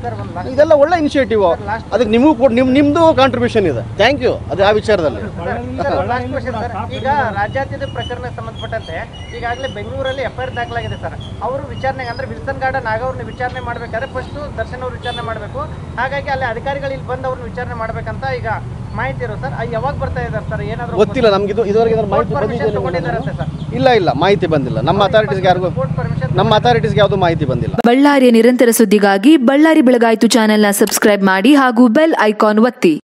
ಇದೆಲ್ಲ ಒಳ್ಳೆ ಇನಿಷಿಯೇಟಿವ್. ಅದಕ್ಕೆ ನಿಮಗೂ ಕೂಡ ನಿಮ್ಮದು ಕಾಂಟ್ರಿಬ್ಯೂಷನ್ ಇದೆ. Thank you. ಅದು ಆ ವಿಚಾರದಲ್ಲಿ. ಈಗ ರಾಜ್ಯಾದ್ಯಂತ ಪ್ರಕರಣಕ್ಕೆ ಸಂಬಂಧಪಟ್ಟಂತೆ ಈಗಾಗಲೇ ಬೆಂಗಳೂರಲ್ಲಿ FIR ದಾಖಲಾಗಿದೆ ಸರ್. ಅವರು ವಿಚಾರಣೆಗೆ ಅಂದ್ರೆ ವಿಲ್ಸನ್ ಗಾರ್ಡನ್ ಅವ್ರನ್ನ ವಿಚಾರಣೆ ಮಾಡಬೇಕಾದ್ರೆ ಫಸ್ಟ್ ದರ್ಶನ್ ಅವ್ರು ವಿಚಾರಣೆ ಮಾಡಬೇಕು. ಹಾಗಾಗಿ ಅಲ್ಲಿ ಅಧಿಕಾರಿಗಳು ಇಲ್ಲಿ ಬಂದು ಅವ್ರನ್ನ ವಿಚಾರಣೆ ಮಾಡ್ಬೇಕಂತ ಈಗ ಮಾಹಿತಿ ಇರೋ ಸರ್. ಯಾವಾಗ ಬರ್ತಾ ಇದ್ದಾರೆ ಸರ್? ಏನಾದ್ರು ಗೊತ್ತಿಲ್ಲ ನಮ್ಗೆ, ಇದುವರೆಗೆ ಮಾಹಿತಿ ಬಂದಿಲ್ಲ. ಇಲ್ಲ ಮಾಹಿತಿ ಬಂದಿಲ್ಲ. ನಮ್ಮ ಅಥಾರಿಟೀಸ್ಗೆ ಯಾವುದು ಮಾಹಿತಿ ಬಂದಿಲ್ಲ. ಬಳ್ಳಾರಿಯ ನಿರಂತರ ಸುದ್ದಿಗಾಗಿ ಬಳ್ಳಾರಿ ಬೆಳಗಾಯಿತು ಚಾನೆಲ್ನ ಸಬ್ಸ್ಕ್ರೈಬ್ ಮಾಡಿ ಹಾಗೂ ಬೆಲ್ ಐಕಾನ್ ಒತ್ತಿ.